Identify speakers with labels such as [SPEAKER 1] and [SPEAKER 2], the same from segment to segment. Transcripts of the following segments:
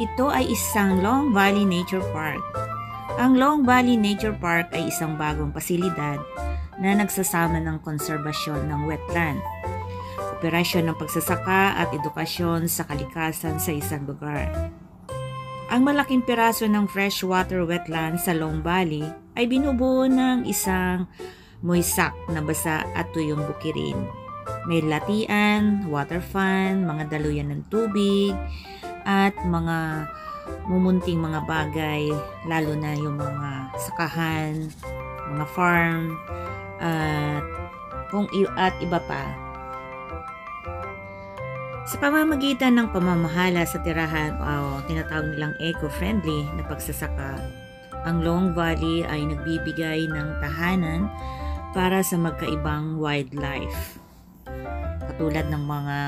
[SPEAKER 1] Ito ay isang Long Valley Nature Park. Ang Long Valley Nature Park ay isang bagong pasilidad na nagsasama ng konserbasyon ng wetland, operasyon ng pagsasaka at edukasyon sa kalikasan sa isang lugar. Ang malaking piraso ng freshwater wetland sa Long Valley ay binubuo ng isang moisak na basa at tuyong bukirin. May latian, water fan, mga daluyan ng tubig, at mga mumunting mga bagay, lalo na yung mga sakahan, mga farm, at iba pa. Sa pamamagitan ng pamamahala sa tirahan o tinatawag nilang eco-friendly na pagsasaka, ang Long Valley ay nagbibigay ng tahanan para sa magkaibang wildlife. Katulad ng mga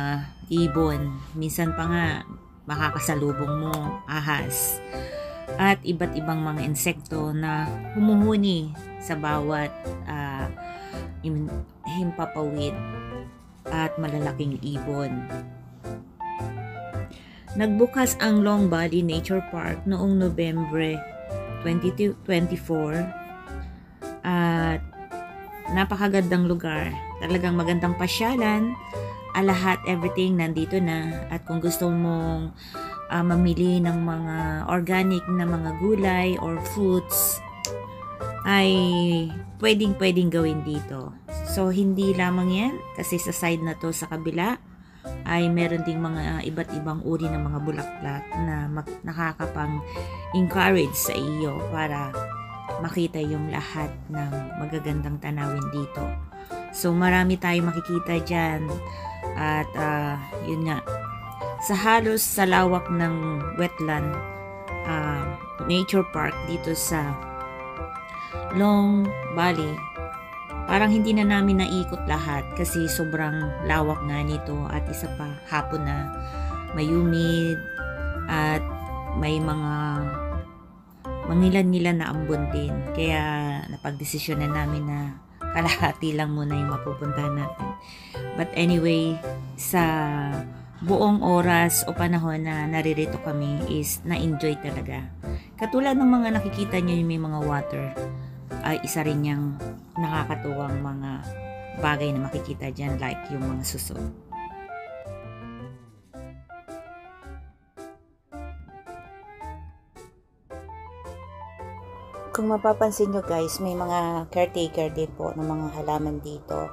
[SPEAKER 1] ibon, minsan pa nga makakasalubong mo ahas, at iba't ibang mga insekto na humuhuni sa bawat himpapawid at malalaking ibon. Nagbukas ang Long Valley Nature Park noong Nobyembre 2024 at napakagandang lugar. Talagang magandang pasyalan. Lahat, everything nandito na. At kung gusto mong mamili ng mga organic na mga gulay or fruits, ay pwedeng gawin dito. So, hindi lamang yan, kasi sa side na to sa kabila, ay meron ding mga iba't ibang uri ng mga bulaklak na nakakapang-encourage sa iyo para makita yung lahat ng magagandang tanawin dito. So, marami tayong makikita dyan. At yun nga, sa lawak ng wetland nature park dito sa Long Valley, parang hindi na namin naikot lahat kasi sobrang lawak nga nito, at isa pa, hapon na, may humid at may mga mangilan-ngilan na ambon din. Kaya napagdesisyon na namin na kalahati lang muna yung mapupuntahan natin. But anyway, sa buong oras o panahon na naririto kami is na-enjoy talaga. Katulad ng mga nakikita nyo yung may mga water, ay isa rin yung nakakatuwang mga bagay na makikita dyan, like yung mga suso. Kung mapapansin nyo guys, may mga caretaker din po ng mga halaman dito.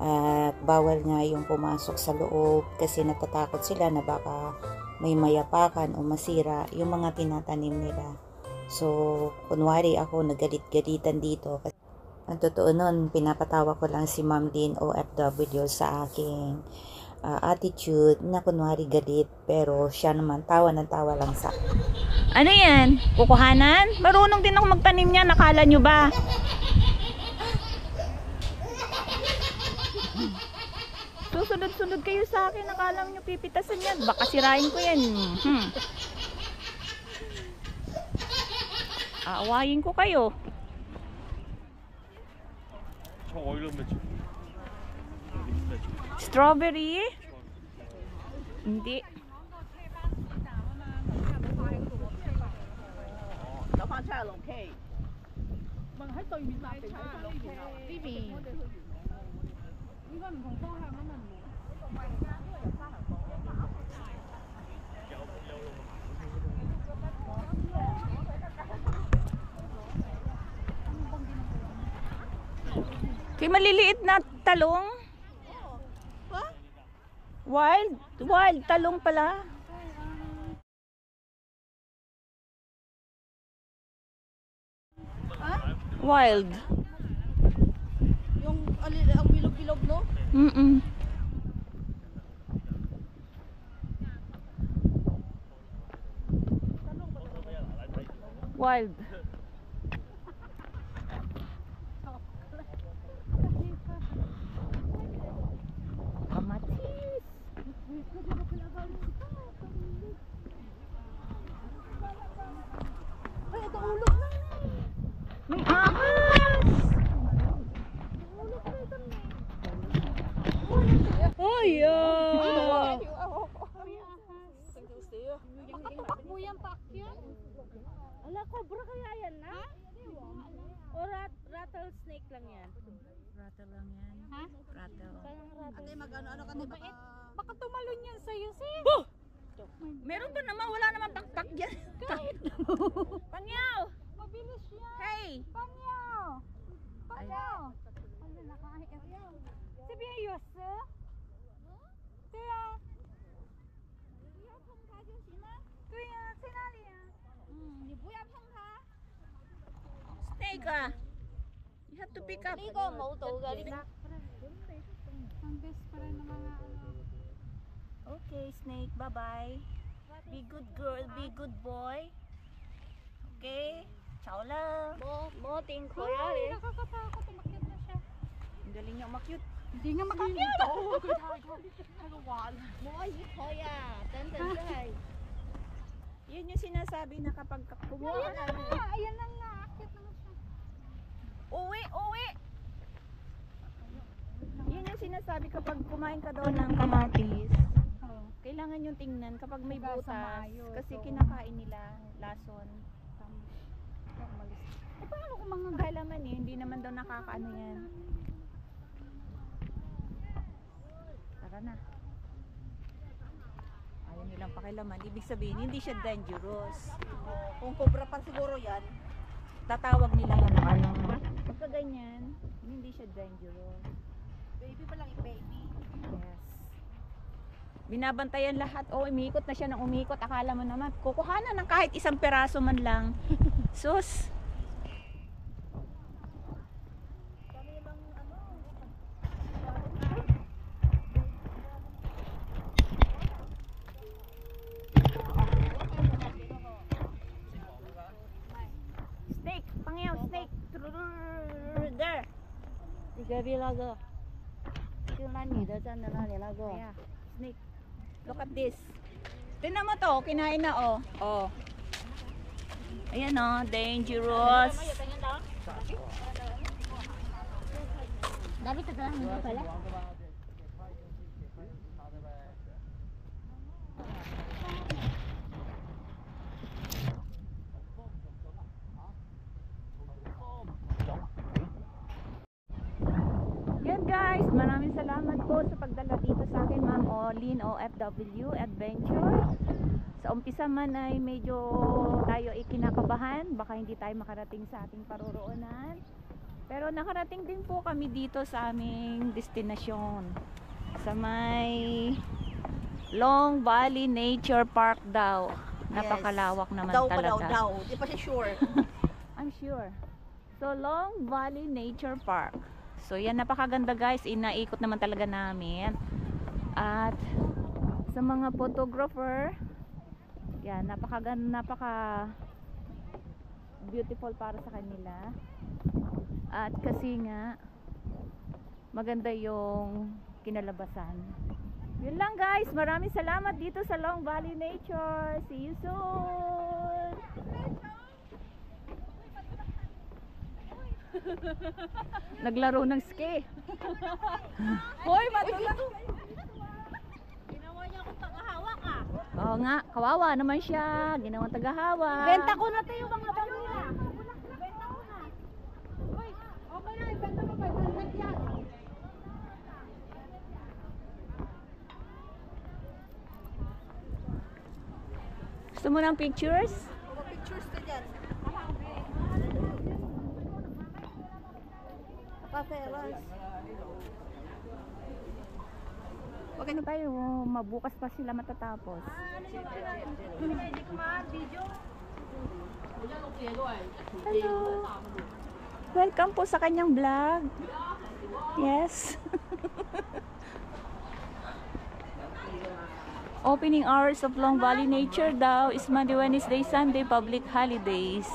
[SPEAKER 1] At bawal nga yung pumasok sa loob kasi natatakot sila na baka may mayapakan o masira yung mga tinatanim nila. So, kunwari ako nagalit-galitan dito. Ang totoo nun, pinapatawa ko lang si Ma'am Lynn OFW sa aking attitude na kunwari galit, pero siya naman tawa ng tawa lang sa
[SPEAKER 2] ano yan? Kukuhanan? Marunong din ako magtanim niya, nakala nyo ba? Susunod-sunod kayo sa akin, nakala nyo pipitasan yan, baka sirain ko yan. Aawayin ko kayo. Strawberry? Hindi. Kay maliliit na talong. Wild talong pala. Wild.
[SPEAKER 3] Yung ang bilog-bilog, no?
[SPEAKER 2] Wild. Kamatis.
[SPEAKER 3] Ay, ito ulog na.
[SPEAKER 2] May ahas. Oh, yeah.
[SPEAKER 3] Takbo yan Cobra kaya yan na? O rattlesnake lang yan?
[SPEAKER 1] Rattle lang yan.
[SPEAKER 3] Ha?
[SPEAKER 1] Rattle.
[SPEAKER 3] Ate, mag-ano ka diba?
[SPEAKER 2] Baka tumalon yan sa'yo, sis.
[SPEAKER 1] Meron ba naman? Wala naman pakpak dyan.
[SPEAKER 2] Kahit
[SPEAKER 1] Pangyaw!
[SPEAKER 2] mabilis yan.
[SPEAKER 1] Hey!
[SPEAKER 2] Pangyaw! Pangyaw! Wala na kahit. Sabi niya, yoso? Kaya, kaya, sinali yan.
[SPEAKER 1] Snake ah! You have to pick up.
[SPEAKER 3] Ligo, mauto ka.
[SPEAKER 2] Ang best pa rin ng mga ano.
[SPEAKER 1] Okay, Snake. Bye-bye. Be good girl. Be good boy. Okay? Ciao lang.
[SPEAKER 3] Mo ting koya
[SPEAKER 2] Ay,
[SPEAKER 3] rin.
[SPEAKER 2] nakakatakot. Umakyat na siya.
[SPEAKER 1] Ang galing niya umakyut.
[SPEAKER 2] Hindi nga makakyat.
[SPEAKER 3] Mo yi koya. Dan.
[SPEAKER 1] Yun yung sinasabi na kapag kumuha
[SPEAKER 2] Ayan
[SPEAKER 1] ka
[SPEAKER 2] na
[SPEAKER 1] na.
[SPEAKER 2] nga. Ayan na nga. Akyat na siya.
[SPEAKER 1] Uwi! Uwi! Yun yung sinasabi kapag kumain ka daw ng kamatis. Kailangan yung tingnan kapag may
[SPEAKER 2] Hugasan
[SPEAKER 1] butas.
[SPEAKER 2] maayos,
[SPEAKER 1] Kasi
[SPEAKER 2] oo.
[SPEAKER 1] kinakain nila lason.
[SPEAKER 2] Eh, paano kung mga
[SPEAKER 1] Kailaman eh, hindi naman daw nakakaano yan. Tara na. Ayaw nilang pakilaman. Ibig sabihin, hindi siya dangerous. Kung cobra pa siguro yan, tatawag nila ano. Pagka ganyan, hindi siya dangerous.
[SPEAKER 3] Baby pa lang, baby.
[SPEAKER 1] Yes. Binabantayan lahat. Oh, umikot na siya ng umikot. Akala mo naman, kukuhanan ng kahit isang peraso man lang. Sus! Snake! Pangyaw! Snake! There!
[SPEAKER 3] 你隔壁那个，就那女的站在那里那个。
[SPEAKER 1] Yeah. Snake. Look at this. Tingnan mo to, kinain na oh. Oh. Ayan oh, dangerous.
[SPEAKER 3] Dari ka lang mo pala.
[SPEAKER 1] Yan guys, maraming salamat po sa pagdala dito sa akin, Ma'am Olin OFW Adventure. Sa umpisa man ay medyo tayo ikinakabahan, baka hindi tayo makarating sa ating paroroonan. Pero nakarating din po kami dito sa aming destinasyon. Sa may Long Valley Nature Park daw. Napakalawak naman
[SPEAKER 3] Daw pa
[SPEAKER 1] talaga.
[SPEAKER 3] daw. Di pa siya sure.
[SPEAKER 1] I'm sure. So, Long Valley Nature Park. So, yan, napakaganda guys. Inaikot naman talaga namin. At sa mga photographer, yan, napaka beautiful para sa kanila. At kasi nga, maganda yung kinalabasan. Yun lang guys. Maraming salamat dito sa Long Valley Nature. See you soon! Naglaro ng ski. Hoy, matulog.
[SPEAKER 3] Ginawa niya akong tagahawak ah.
[SPEAKER 1] Oo nga, kawawa naman siya. Ginawang tagahawa.
[SPEAKER 3] Benta ko na tayo mga bangila. Benta ko na. Uy, okay na. Benta mo 500 yan.
[SPEAKER 1] Gusto mo ng pictures?
[SPEAKER 3] Mga pictures ka dyan. Paperas.
[SPEAKER 1] Huwag na tayo, mabukas pa sila matatapos.
[SPEAKER 3] Hindi ko ma-video.
[SPEAKER 1] Hello. Welcome po sa kanyang vlog. Yes. Opening hours of Long Valley Nature daw is Monday, Wednesday, Sunday, public holidays.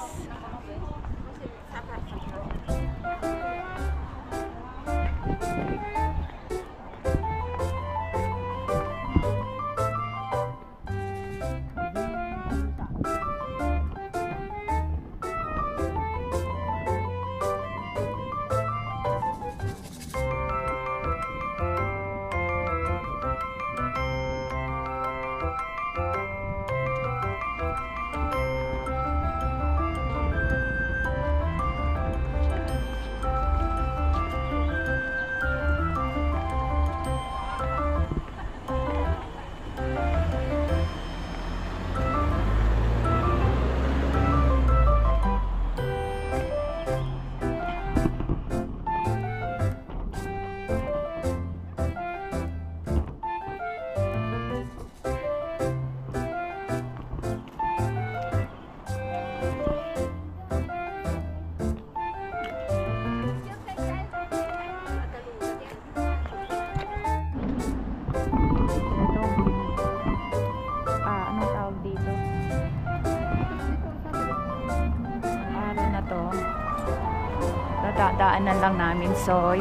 [SPEAKER 2] lang namin. So,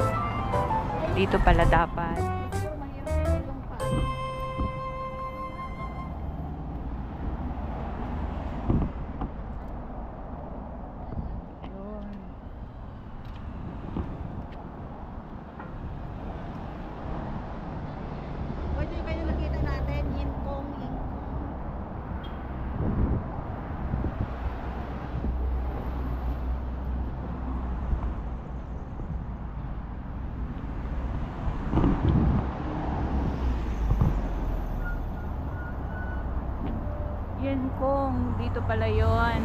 [SPEAKER 2] dito pala dapat. Yun.
[SPEAKER 3] Pwede kayo nakita natin, yin kong.
[SPEAKER 2] Yan kung dito pala yon.